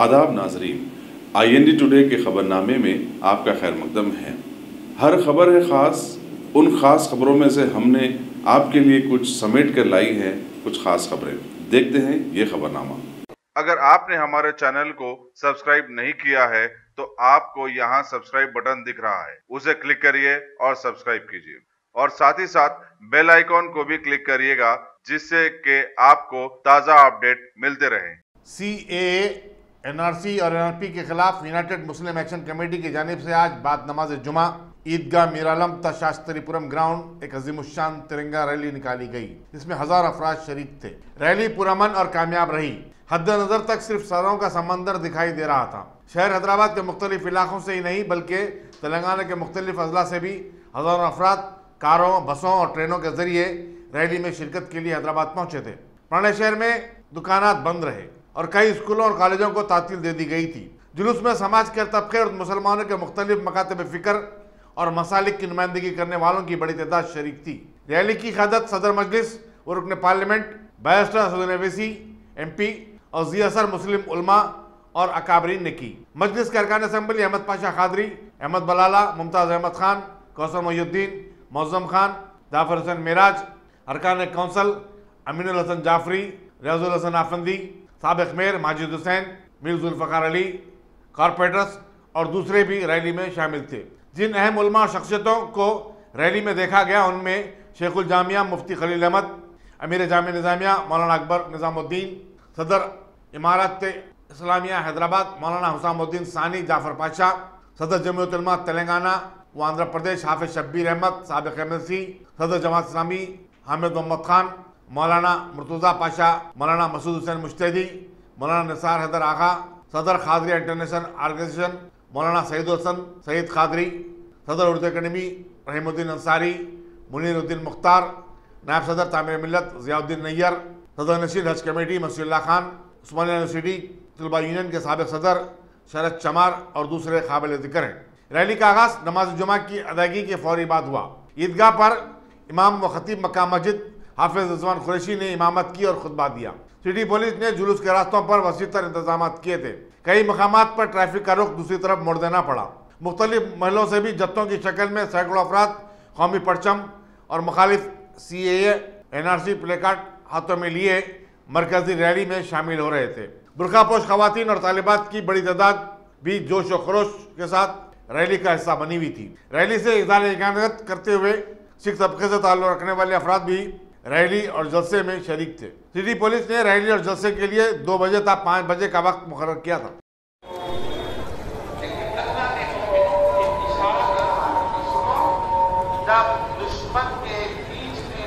आदाब नाजरीन, IND today के खबरनामे में आपका खैर मकदम है। हर खबर है ख़ास। उन ख़ास खबरों में से हमने आपके लिए कुछ समेट कर लाई हैं कुछ ख़ास खबरें। देखते हैं ये खबरनामा। अगर आपने हमारे चैनल को सब्सक्राइब नहीं किया है तो आपको यहाँ सब्सक्राइब बटन दिख रहा है, उसे क्लिक करिए और सब्सक्राइब कीजिए, और साथ ही साथ बेल आइकॉन को भी क्लिक करिएगा, जिससे कि आपको ताज़ा अपडेट मिलते रहें। CAA, NRC और NRP के खिलाफ यूनाइटेड मुस्लिम एक्शन कमेटी की जानिब से आज बाद नमाज जुमा ईदगाह मीरालम शास्त्रीपुरम ग्राउंड एक अजीमुशान तिरंगा रैली निकाली गई, जिसमें 1000 अफराद शरीक थे। रैली पुरअमन और कामयाब रही। हद नजर तक सिर्फ सरों का समंदर दिखाई दे रहा था। शहर हैदराबाद के मुख्तलिफ इलाकों से ही नहीं बल्कि तेलंगाना के मुख्तलिफ अजला से भी हजारों अफराद कारों, बसों और ट्रेनों के जरिए रैली में शिरकत के लिए हैदराबाद पहुंचे थे। पुराने शहर में दुकानात बंद रहे और कई स्कूलों और कॉलेजों को तातील दे दी गई थी। जुलूस में समाज के तबके और मुसलमानों के मुख्तलिफ मकातब फ़िक्र और मसालिक की नुमाइंदगी करने वालों की बड़ी तादाद शरीक थी। रैली की क़यादत सदर मजलिस और रुकन parliament barrister Asaduddin Owaisi MP और ज़ियासर मुस्लिम उलमा और अकाबरीन ने की। मजलिस के अरकान असम्बली अहमद पाशा खादरी, अहमद बलाला, मुमताज़ अहमद खान, कौसर मोहिउद्दीन, मौज़म खान, जाफर हुसैन मेराज, अरकान कौंसल अमीनुल हसन जाफरी, रियाजुल हसन आफंदी, साबिक मेयर माजिद हुसैन, मीर जुल्फ़कार अली, कॉरपोरेटर्स और दूसरे भी रैली में शामिल थे। जिन अहम उलमा और शख्सियतों को रैली में देखा गया उनमें शेखुल जामिया मुफ्ती खलील अहमद, अमीर जामिया निज़ामिया मौलाना अकबर निज़ामुद्दीन, सदर इमारत इस्लामिया हैदराबाद मौलाना हुसामुद्दीन सानी जाफर पाशा, सदर जमीयत उलमा तेलंगाना व आंध्र प्रदेश हाफिज शब्बीर अहमद साबिक MLC, सदर जमात इस्लामी हामिद मोहम्मद खान, मौलाना मुर्तज़ा पाशा, मौलाना मसूद हुसैन मुश्तदी, मौलाना निसार हैदर आगा, सदर खादरिया इंटरनेशनल ऑर्गेनाइजेशन मौलाना सईद हसन सईद खादरी, सदर उर्दू अकेडमी रहीमुद्दीन अंसारी, मुनीरुद्दीन मुख्तार, नायब सदर तामीर मिल्लत ज़ियाउद्दीन नैयर, सदर नशीद हज कमेटी मसीउल्लाह खान, उस्मानिया यूनिवर्सिटी तलबा यूनियन के साबिक सदर शरद चमार और दूसरे काबिल ज़िक्र हैं। रैली का आगाज़ नमाज जुमा की अदायगी के फौरी बाद हुआ। ईदगाह पर इमाम व खतीब मक्का मस्जिद हाफिज रिजवान कुरैशी ने इमामत की और खुतबा दिया। सिटी पुलिस ने जुलूस के रास्तों पर वसीतर इंतजाम किए थे। कई मकामात पर ट्रैफिक का रुख दूसरी तरफ मोड़ देना पड़ा। मुख्तलिफ महलों से भी जत्थों की शक्ल में सैकड़ों अफराद कौमी परचम और मुखालिफ CAA NRC प्लेकार्ड हाथों में लिए मरकजी रैली में शामिल हो रहे थे। बुरखापोश खवातीन और तालिबात की बड़ी तादाद भी जोश व खरोश के साथ रैली का हिस्सा बनी हुई थी। रैली से इज़हार यकीनत करते हुए सिख तबके से ताल्लुक़ रखने वाले अफराद भी रैली और जलसे में शरीक थे। सिटी पुलिस ने रैली और जलसे के लिए 2 बजे तक 5 बजे का वक्त मुकर्रर किया था। दुश्मन के बीच में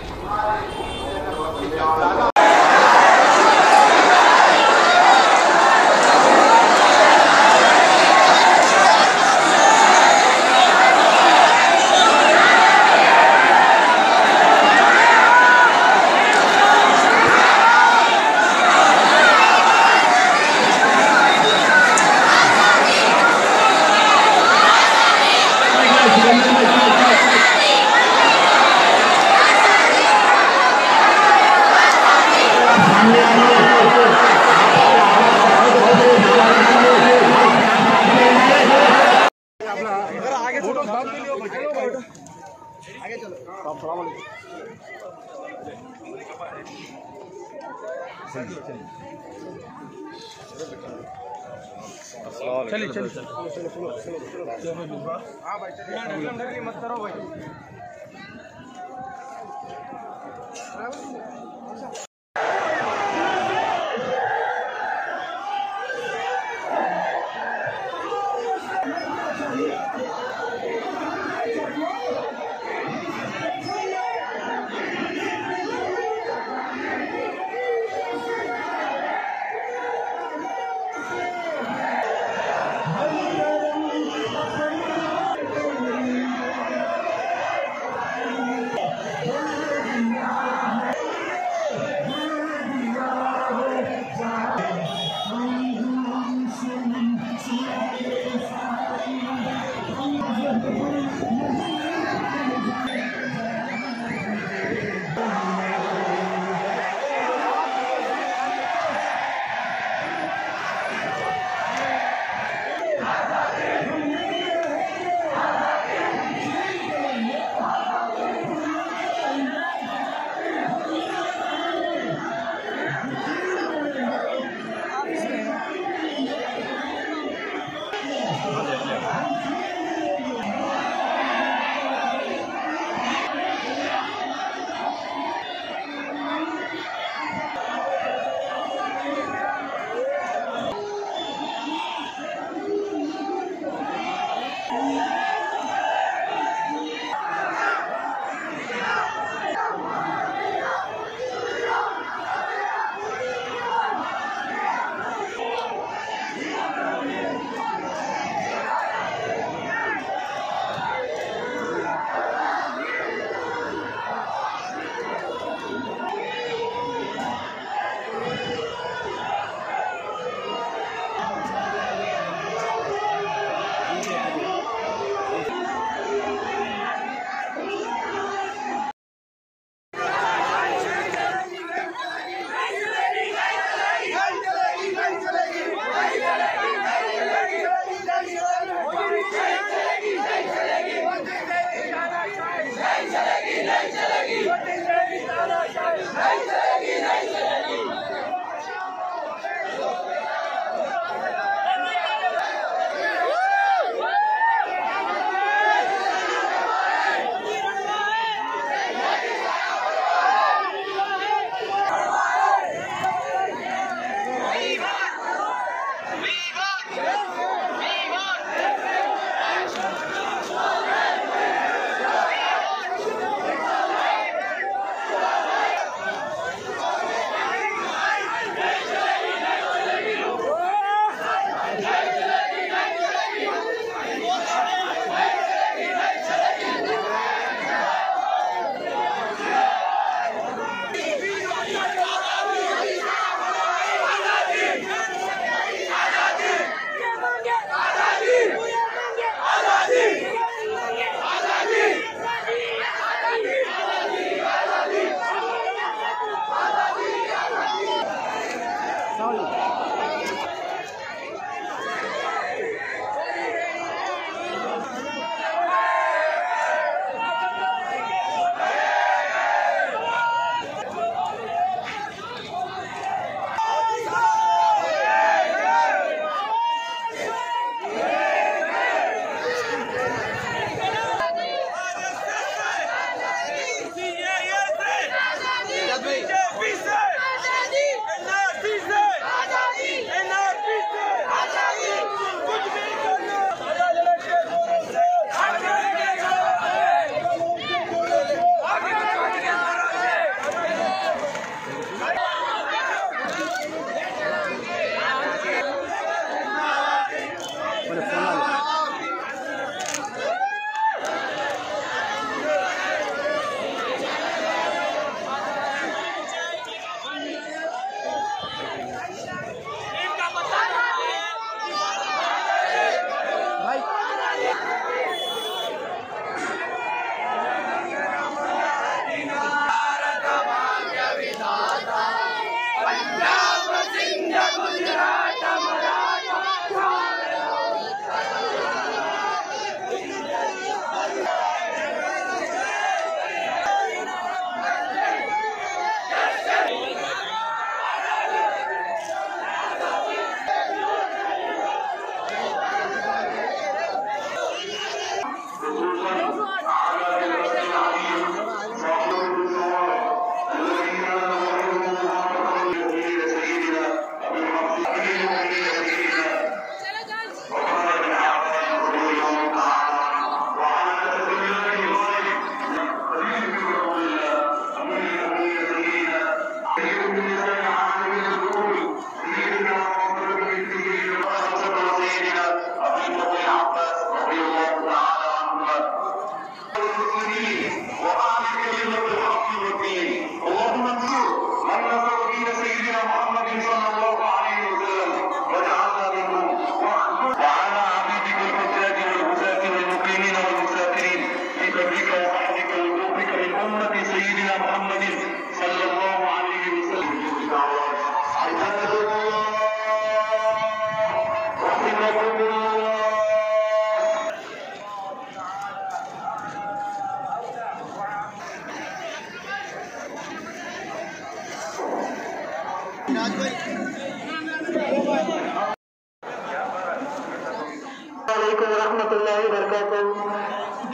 चलिए हाँ भाई चलिए मत करो भाई।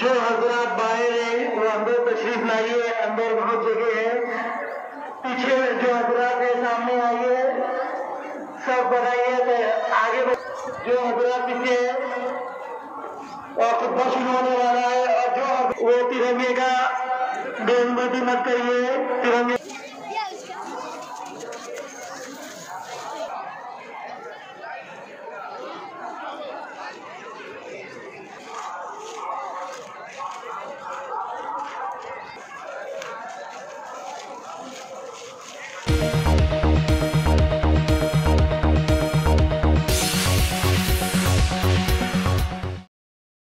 जो हजरात बाहर है वो अंदर तशरीफ लाइए, अंदर बहुत जगह है। पीछे जो हजरात है सामने आइए, सब बनाइए तो आगे जो हजरात पीछे है और खुतबा शुरू होने वाला है। और जो वो तिरंगे का बेइज्जती मत करिए, तिरंगे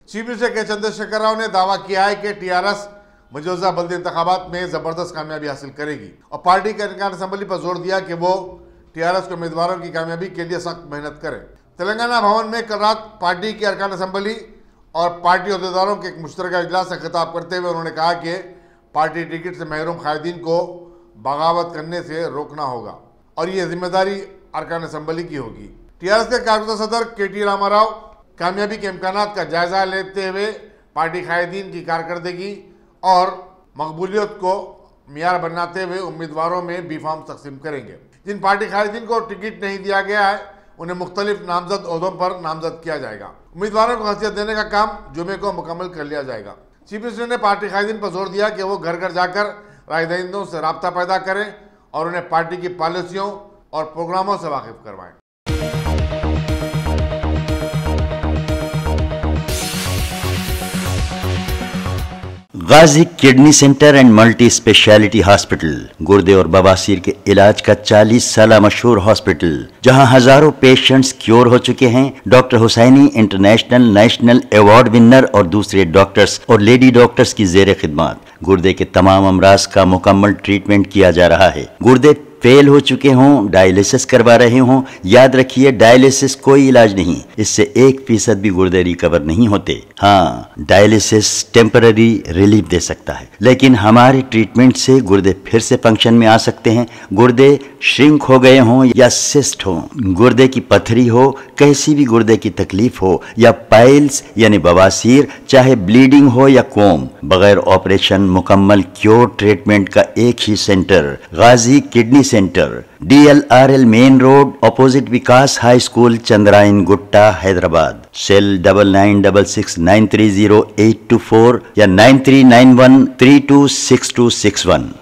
चीफ मिनिस्टर के चंद्रशेखर राव ने दावा किया है कि टीआरएस मौजूदा बल्दी इंतखाबात में जबरदस्त कामयाबी हासिल करेगी और पार्टी के अरकान असम्बली पर जोर दिया कि वो टीआरएस के उम्मीदवारों की कामयाबी के लिए सख्त मेहनत करें। तेलंगाना भवन में कल रात पार्टी की अरकान असम्बली और पार्टी अहदेदारों के एक मुश्तरका इजलास से खिताब करते हुए उन्होंने कहा कि पार्टी टिकट से महरूम कायदीन को बगावत करने से रोकना होगा और ये जिम्मेदारी अरकान असम्बली की होगी। टीआरएस के कारकुन सदर के.टी. रामाराव कामयाबी के इम्कानात का जायजा लेते हुए पार्टी कायदीन की कारकर्दगी और मकबूलियत को मियार बनाते हुए उम्मीदवारों में बी फॉर्म तकसीम करेंगे। जिन पार्टी कायदीन को टिकट नहीं दिया गया है उन्हें मुख्तलिफ नामजद ओहदों पर नामजद किया जाएगा। उम्मीदवारों को हैसियत देने का काम जुमे को मुकम्मल कर लिया जाएगा। चीफ मिनिस्टर ने पार्टी कायदीन पर जोर दिया कि वो घर घर जाकर राय दहिंदों से राब्ता पैदा करें और उन्हें पार्टी की पॉलिसियों और प्रोग्रामों से वाकिफ करवाएं। Ghazi kidney centre and multi speciality hospital गुर्दे और बवासीर के इलाज का 40 साल मशहूर हॉस्पिटल, जहां हजारों पेशेंट्स क्योर हो चुके हैं। Doctor Hussaini international national award winner और दूसरे डॉक्टर्स और लेडी डॉक्टर्स की जेर खिदमत। गुर्दे के तमाम अमराज का मुकम्मल ट्रीटमेंट किया जा रहा है। गुर्दे फेल हो चुके हों, डायलिसिस करवा रहे हों, याद रखिए डायलिसिस कोई इलाज नहीं, इससे 1% भी गुर्दे रिकवर नहीं होते। हाँ, डायलिसिस टेम्पररी रिलीफ दे सकता है, लेकिन हमारे ट्रीटमेंट से गुर्दे फिर से फंक्शन में आ सकते हैं। गुर्दे श्रिंक हो गए हों या सिस्ट हो, गुर्दे की पथरी हो, कैसी भी गुर्दे की तकलीफ हो, या पाइल्स यानी बवासीर, चाहे ब्लीडिंग हो या कोम, बगैर ऑपरेशन मुकम्मल क्योर ट्रीटमेंट का एक ही centre, Ghazi kidney centre, DLRL main road, opposite Vikas high school, Chandrayan Gutta, Hyderabad. Cell 9966930824 या 9391326261।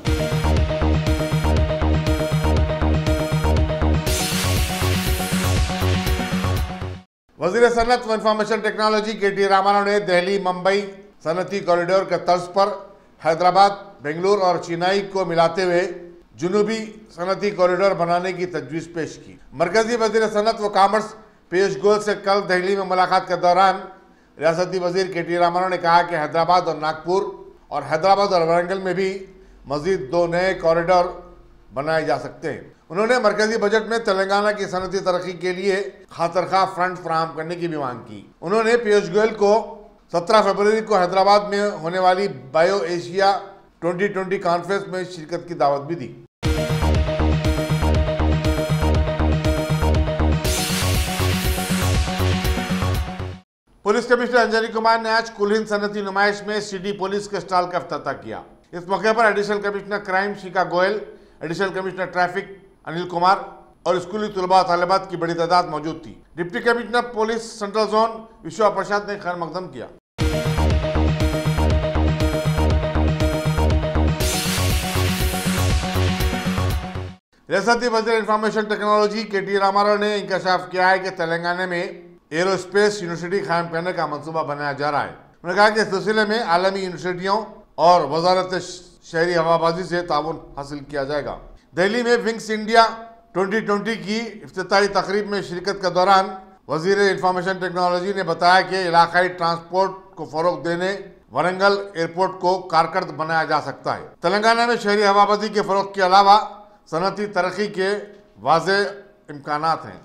वजीर सनत व इंफॉर्मेशन टेक्नोलॉजी KT रामाराव ने दिल्ली मुंबई सनती कॉरिडोर के तर्ज पर हैदराबाद, बेंगलुरु और चेन्नई को मिलाते हुए जुनूबी सनती कॉरिडोर बनाने की तजवीज़ पेश की। मरकजी वजीर सनत व कॉमर्स पीयूष गोयल से कल दिल्ली में मुलाकात के दौरान रियासती वजीर KT रामाराव ने कहा कि हैदराबाद और नागपुर और हैदराबाद और वारंगल में भी मजीद 2 नए कॉरिडोर बनाए जा सकते हैं। उन्होंने मरकजी बजट में तेलंगाना की सनती तरक्की के लिए खातरखा फंड फराहम करने की भी मांग की। उन्होंने पीयूष गोयल को 17 फरवरी को हैदराबाद में होने वाली बायो एशिया 2020 कॉन्फ्रेंस में शिरकत की दावत भी दी। पुलिस कमिश्नर अंजनी कुमार ने आज कुल हिंद सनती नुमाइश में सिटी पुलिस के स्टॉल का इफ्तिताह किया। इस मौके पर additional commissioner crime Shikha Goyal, additional commissioner traffic Anil Kumar और स्कूली तलबा तालिबात की बड़ी तादाद मौजूद थी। Deputy commissioner police central zone Vishwa Prasad ने खैर मकदम किया। रियासती वज़ीर इंफॉर्मेशन टेक्नोलॉजी KT रामाराव ने इंकशाफ किया है कि तेलंगाना में एरोस्पेस यूनिवर्सिटी कायम करने का मंसूबा बनाया जा रहा है। उन्होंने कहा कि इस सिलसिले में आलमी यूनिवर्सिटियों और वजारत शहरी हवाबाजी से ताउन हासिल किया जाएगा। दिल्ली में विंग्स इंडिया 2020 की इफ्तिताही तकरीब में शिरकत के दौरान वजीर इंफॉर्मेशन टेक्नोलॉजी ने बताया कि इलाकाई ट्रांसपोर्ट को फरोग देने वारंगल एयरपोर्ट को कारगर बनाया जा सकता है। तेलंगाना में शहरी हवाबाजी के फरोग के अलावा सनती तरक्की के वाज़े इम्कानात हैं।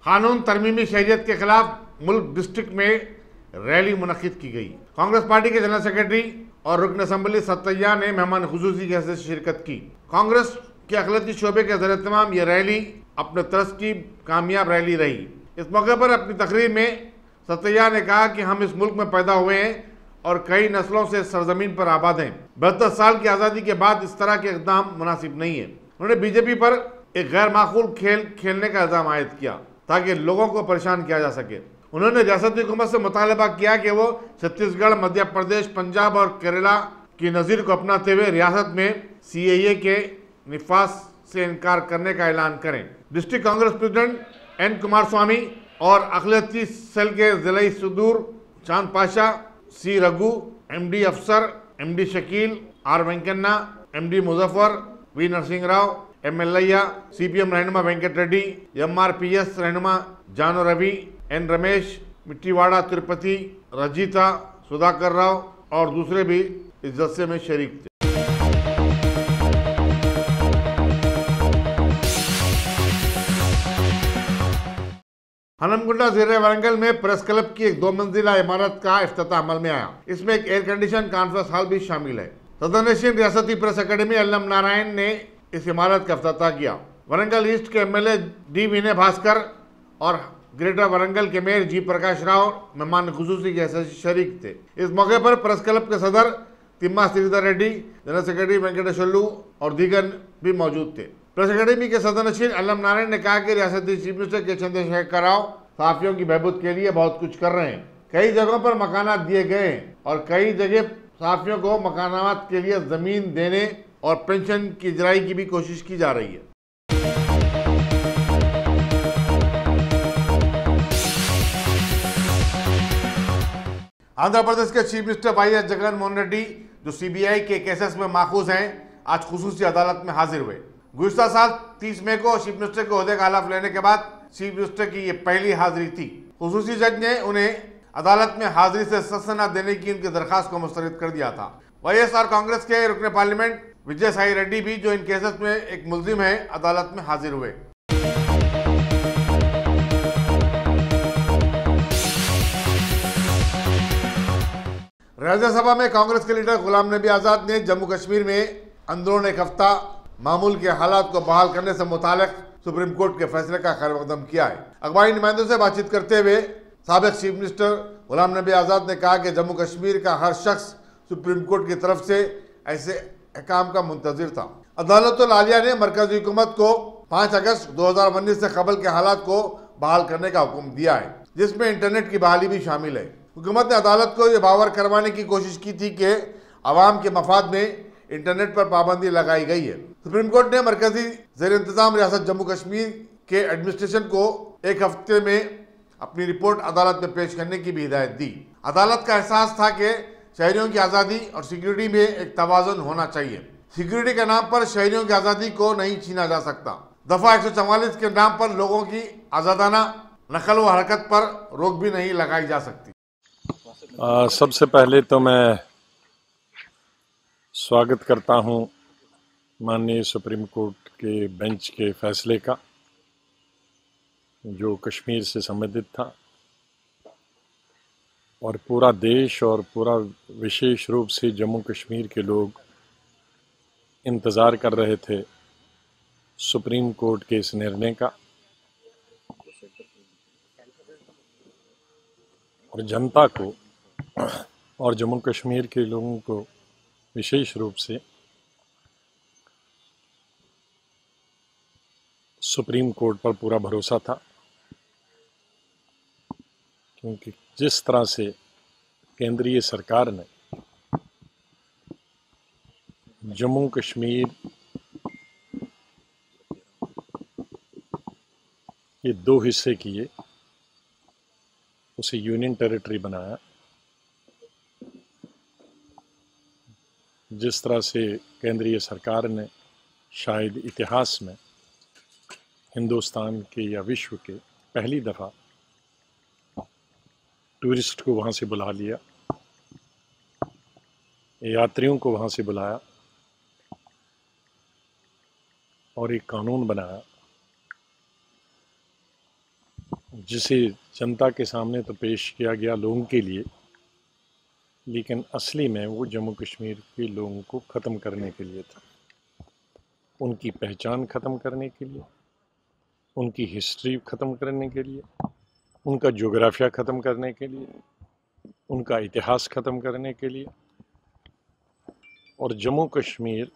कानून तरमीमी शरीयत के खिलाफ मुल्क डिस्ट्रिक्ट में रैली मुनक्किद की गई। कांग्रेस पार्टी के जनरल सेक्रेटरी और रुकन असम्बली सत्तैया ने मेहमान खुसूसी की हैसियत से शिरकत की। कांग्रेस के अखिलती शोबे के ज़रिए तमाम ये रैली अपने तरस की कामयाब रैली रही। इस मौके पर अपनी तकरीर में सत्तैया ने कहा कि हम इस मुल्क में पैदा हुए हैं और कई नस्लों से सरजमीन पर आबाद हैं। 72 साल की आज़ादी के बाद इस तरह के इक़दाम मुनासिब नहीं है। उन्होंने बीजेपी पर एक गैर माकूल खेल खेलने का इल्ज़ाम आयद किया ताकि लोगों को परेशान किया जा सके। उन्होंने रियासती हुकूमत से मुतालबा किया कि वो छत्तीसगढ़, मध्य प्रदेश, पंजाब और केरला की नज़ीर को अपनाते हुए रियासत में CAA के निफाज से इनकार करने का ऐलान करें। District Congress president N Kumar Swamy और अखिलती सेल के जिला सदूर चांद पाशा, C रघु, MD अफसर, MD Shakeel, R Venkanna, MD Muzaffar, V Narasimha Rao, MLIया, CPM रहनुमा वेंकट रेड्डी, MRPS रहनुमा जानो रवि, N रमेश, मिट्टीवाड़ा तिरुपति, रजीता, सुधाकर राव और दूसरे भी इस जलसे में शरीक थे। हनमकुंडा ज़िले वारंगल में प्रेस क्लब की एक 2 मंजिला इमारत का इफ्तिताह अमल में आया। इसमें एक एयर कंडीशन कॉन्फ्रेंस हॉल भी शामिल है। सदरनशीन रियासती प्रेस अकेडमी अल्लम नारायण ने इस इमारत का इफ्तिताह किया। वारंगल ईस्ट के MLA D विनय भास्कर और ग्रेटर वारंगल के मेयर G प्रकाश राव मेहमान खुसूसी के हैसियत से शरीक थे। इस मौके पर प्रेस क्लब के सदर तिम्मा श्रीधर रेड्डी, जनरल सेक्रेटरी वेंकटेश्वरलू और दीगर भी मौजूद थे। प्रेस अकेडमी के सदरनशीन अल्लम नारायण ने कहा कि रियासती चीफ मिनिस्टर के चंद्रशेखर राव सहाफियों की बहबूद के लिए बहुत कुछ कर रहे हैं। कई जगहों पर मकानात दिए गए हैं और कई जगह सहाफियों को मकानात के लिए जमीन देने और पेंशन की इजराई की भी कोशिश की जा रही है। आंध्र प्रदेश के chief minister YS Jagan Mohan Reddy, जो CBI के केसेस में माखूज हैं, आज खुसूसी अदालत में हाजिर हुए। गुज़िश्ता साल 30 मई को चीफ मिनिस्टर के ओहदे का हलफ लेने के बाद चीफ मिनिस्टर की ये पहली हाजिरी थी। खुसूसी जज ने उन्हें अदालत में हाजिरी से सस्तना देने की उनकी दरखास्त को मुस्तरद कर दिया था। YSR कांग्रेस के रुकने पार्लियामेंट विजय साई रेड्डी भी, जो इन केसेस में एक मुलजिम है, अदालत में हाजिर हुए। राज्यसभा में कांग्रेस के लीडर गुलाम नबी आजाद ने जम्मू कश्मीर में अंदरून एक हफ्ता मामूल के हालात को बहाल करने से मुतालिक सुप्रीम कोर्ट के फैसले का खैर मकदम किया है। अखबारी नुमाइंदों से बातचीत करते हुए साबिक चीफ मिनिस्टर गुलाम नबी आजाद ने कहा कि जम्मू कश्मीर का हर शख्स सुप्रीम कोर्ट की तरफ से ऐसे अहकाम का मुंतजिर था। अदालत आलिया ने मरकजी हुकूमत को 5 अगस्त 2019 से कबल के हालात को बहाल करने का हुक्म दिया है, जिसमें इंटरनेट की बहाली भी शामिल है। हुकूमत ने अदालत को यह बावर करवाने की कोशिश की थी कि आवाम के मफाद में इंटरनेट पर पाबंदी लगाई गई है। सुप्रीम कोर्ट ने मरकजी ज़ेर इंतजाम रियासत जम्मू कश्मीर के एडमिनिस्ट्रेशन को 1 हफ्ते में अपनी रिपोर्ट अदालत में पेश करने की भी हिदायत दी। अदालत का एहसास था कि शहरियों की आज़ादी और सिक्योरिटी में एक तवाज़ुन होना चाहिए। सिक्योरिटी के नाम पर शहरियों की आज़ादी को नहीं छीना जा सकता। दफ़ा 144 के नाम पर लोगों की आज़ादाना नकल व हरकत पर रोक भी नहीं लगाई जा सकती। सबसे पहले तो मैं स्वागत करता हूं माननीय सुप्रीम कोर्ट के बेंच के फैसले का, जो कश्मीर से संबंधित था और पूरा देश और पूरा विशेष रूप से जम्मू कश्मीर के लोग इंतज़ार कर रहे थे सुप्रीम कोर्ट के इस निर्णय का। और जनता को और जम्मू कश्मीर के लोगों को विशेष रूप से सुप्रीम कोर्ट पर पूरा भरोसा था, क्योंकि जिस तरह से केंद्रीय सरकार ने जम्मू कश्मीर के 2 हिस्से किए, उसे यूनियन टेरिटरी बनाया, जिस तरह से केंद्रीय सरकार ने शायद इतिहास में हिंदुस्तान के या विश्व के पहली दफ़ा टूरिस्ट को वहाँ से बुला लिया, यात्रियों को वहाँ से बुलाया और एक कानून बनाया, जिसे जनता के सामने तो पेश किया गया लोगों के लिए, लेकिन असली में वो जम्मू कश्मीर के लोगों को ख़त्म करने के लिए था। उनकी पहचान ख़त्म करने के लिए, उनकी हिस्ट्री ख़त्म करने के लिए, उनका जोग्राफिया ख़त्म करने के लिए, उनका इतिहास ख़त्म करने के लिए, और जम्मू कश्मीर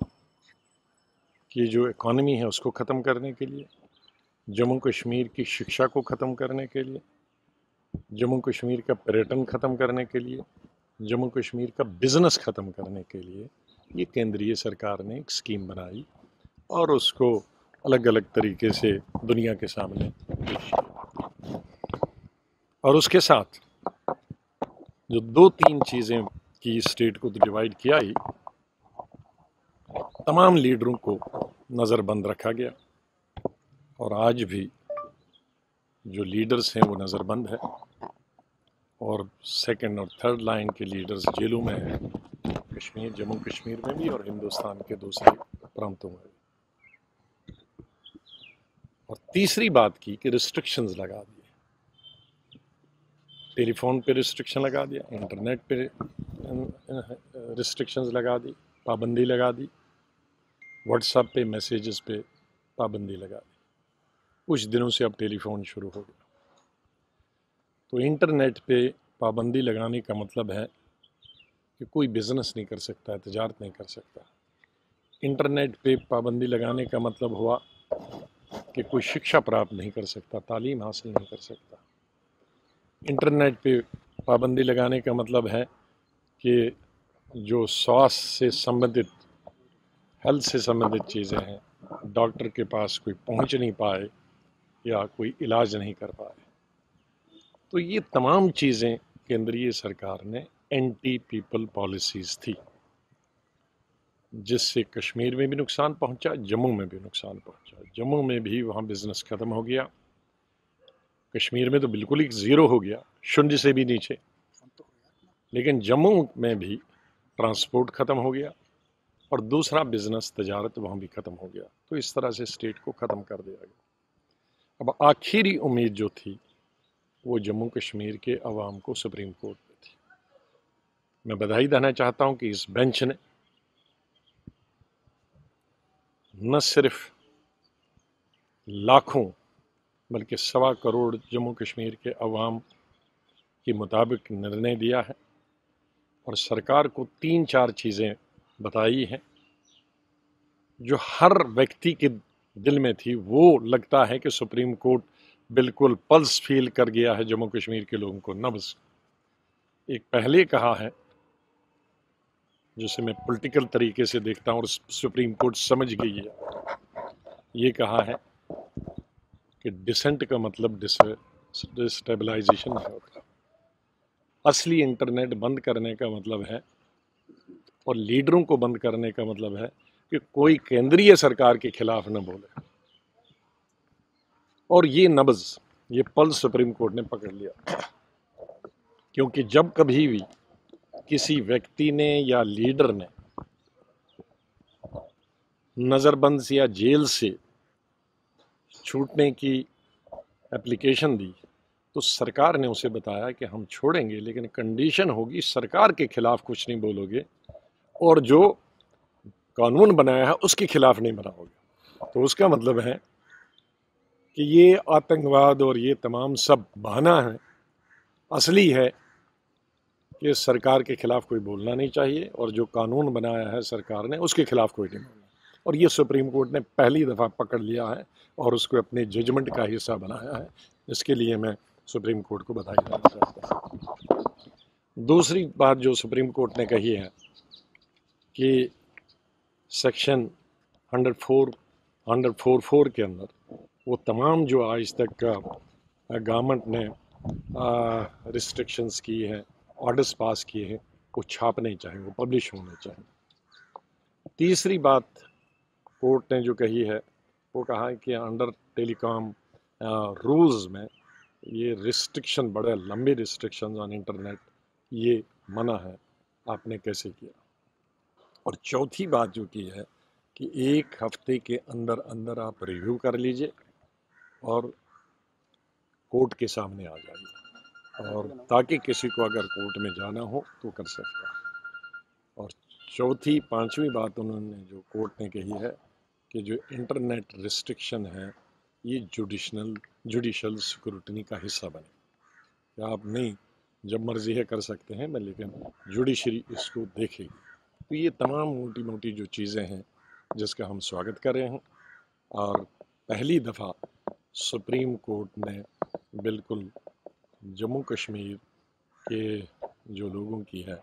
की जो इकॉनमी है उसको ख़त्म करने के लिए, जम्मू कश्मीर की शिक्षा को ख़त्म करने के लिए, जम्मू कश्मीर का पर्यटन ख़त्म करने के लिए, जम्मू कश्मीर का बिजनेस ख़त्म करने के लिए ये केंद्रीय सरकार ने एक स्कीम बनाई और उसको अलग अलग तरीके से दुनिया के सामने पेश किया। और उसके साथ जो 2-3 चीज़ें की स्टेट को तो डिवाइड किया ही, तमाम लीडरों को नज़रबंद रखा गया और आज भी जो लीडर्स हैं वो नज़रबंद है और सेकंड और थर्ड लाइन के लीडर्स जेलों में हैं, कश्मीर, जम्मू कश्मीर में भी और हिंदुस्तान के दूसरे प्रांतों में भी। और तीसरी बात की कि रिस्ट्रिक्शंस लगा दिए, टेलीफोन पे रिस्ट्रिक्शन लगा दिया, इंटरनेट पे रिस्ट्रिक्शंस लगा दी, पाबंदी लगा दी, व्हाट्सएप पे मैसेजेस पे पाबंदी लगा दी। कुछ दिनों से अब टेलीफोन शुरू हो गया। तो इंटरनेट पे पाबंदी लगाने का मतलब है कि कोई बिज़नेस नहीं कर सकता है, तिजारत नहीं कर सकता। इंटरनेट पे पाबंदी लगाने का मतलब हुआ कि कोई शिक्षा प्राप्त नहीं कर सकता, तालीम हासिल नहीं कर सकता। इंटरनेट पे पाबंदी लगाने का मतलब है कि जो स्वास्थ्य से संबंधित, हेल्थ से संबंधित चीज़ें हैं, डॉक्टर के पास कोई पहुंच नहीं पाए या कोई इलाज नहीं कर पाए। तो ये तमाम चीज़ें केंद्रीय सरकार ने एंटी पीपल पॉलिसीज़ थी, जिससे कश्मीर में भी नुकसान पहुंचा, जम्मू में भी नुकसान पहुंचा। जम्मू में भी वहाँ बिज़नेस ख़त्म हो गया, कश्मीर में तो बिल्कुल ही ज़ीरो हो गया, शून्य से भी नीचे। लेकिन जम्मू में भी ट्रांसपोर्ट ख़त्म हो गया और दूसरा बिज़नेस, तजारत वहाँ भी ख़त्म हो गया। तो इस तरह से स्टेट को ख़त्म कर दिया गया। अब आखिरी उम्मीद जो थी वो जम्मू कश्मीर के अवाम को सुप्रीम कोर्ट में थी। मैं बधाई देना चाहता हूं कि इस बेंच ने न सिर्फ लाखों बल्कि 1.25 करोड़ जम्मू कश्मीर के अवाम के मुताबिक निर्णय दिया है और सरकार को 3-4 चीज़ें बताई हैं जो हर व्यक्ति के दिल में थी। वो लगता है कि सुप्रीम कोर्ट बिल्कुल पल्स फील कर गया है जम्मू कश्मीर के लोगों को, नब्ज़। एक पहले कहा है, जिसे मैं पॉलिटिकल तरीके से देखता हूँ और सुप्रीम कोर्ट समझ गई है, ये कहा है कि डिसेंट का मतलब डिस्टेबलाइजेशन नहीं होता। असली इंटरनेट बंद करने का मतलब है और लीडरों को बंद करने का मतलब है कि कोई केंद्रीय सरकार के खिलाफ न बोले। और ये नब्ज़, ये पल्स सुप्रीम कोर्ट ने पकड़ लिया, क्योंकि जब कभी भी किसी व्यक्ति ने या लीडर ने नज़रबंद या जेल से छूटने की एप्लीकेशन दी तो सरकार ने उसे बताया कि हम छोड़ेंगे, लेकिन कंडीशन होगी सरकार के खिलाफ कुछ नहीं बोलोगे और जो कानून बनाया है उसके खिलाफ नहीं बनाओगे। तो उसका मतलब है कि ये आतंकवाद और ये तमाम सब बहाना है। असली है कि सरकार के खिलाफ कोई बोलना नहीं चाहिए और जो कानून बनाया है सरकार ने उसके खिलाफ कोई नहीं बोलना। और ये सुप्रीम कोर्ट ने पहली दफ़ा पकड़ लिया है और उसको अपने जजमेंट का हिस्सा बनाया है। इसके लिए मैं सुप्रीम कोर्ट को बधाई देना चाहता हूँ। दूसरी बात जो सुप्रीम कोर्ट ने कही है कि सेक्शन 144 के अंदर वो तमाम जो आज तक गवर्नमेंट ने रिस्ट्रिक्शंस की हैं, ऑर्डर्स पास किए हैं, वो छापने चाहिए, वो पब्लिश होने चाहिए। तीसरी बात कोर्ट ने जो कही है वो कहा है कि अंडर टेलीकॉम रूल्स में ये रिस्ट्रिक्शन, बड़े लंबे रिस्ट्रिक्शन ऑन इंटरनेट, ये मना है, आपने कैसे किया। और चौथी बात जो की है कि 1 हफ्ते के अंदर अंदर आप रिव्यू कर लीजिए और कोर्ट के सामने आ जाइए, और ताकि किसी को अगर कोर्ट में जाना हो तो कर सकता है। और चौथी, 5वीं बात उन्होंने जो कोर्ट ने कही है कि जो इंटरनेट रिस्ट्रिक्शन है ये जुडिशल सिक्योरिटी का हिस्सा बने, कि आप नहीं जब मर्जी है कर सकते हैं, मैं लेकिन जुडिशरी इसको देखेगी। तो ये तमाम मोटी मोटी जो चीज़ें हैं जिसका हम स्वागत कर रहे हैं। और पहली दफ़ा सुप्रीम कोर्ट ने बिल्कुल जम्मू कश्मीर के जो लोगों की है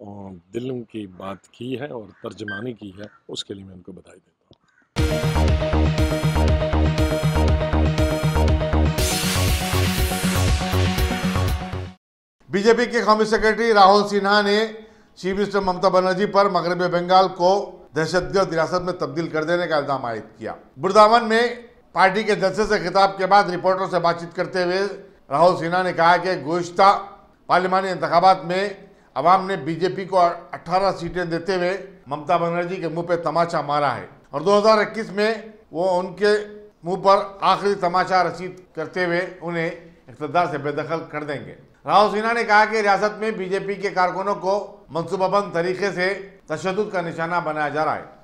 और दिलों की बात की है और तर्जमानी की है, उसके लिए मैं उनको बधाई देता हूँ। बीजेपी के कौमी सेक्रेटरी राहुल सिन्हा ने चीफ मिनिस्टर ममता बनर्जी पर मगरबी बंगाल को दहशतगर्द रियासत में तब्दील कर देने का इल्जाम आयद किया। बुरदावन में पार्टी के जलसे से खिताब के बाद रिपोर्टरों से बातचीत करते हुए राहुल सिन्हा ने कहा कि गुज़िश्ता पार्लिमानी इंतखाबात में अवाम ने बीजेपी को 18 सीटें देते हुए ममता बनर्जी के मुंह पे तमाचा मारा है और 2021 में वो उनके मुंह पर आखिरी तमाचा रसीद करते हुए उन्हें इक़्तिदार से बेदखल कर देंगे। राहुल सिन्हा ने कहा कि रियासत में बीजेपी के कारकुनों को मंसूबाबंद तरीके से तशद्दुद का निशाना बनाया जा रहा है।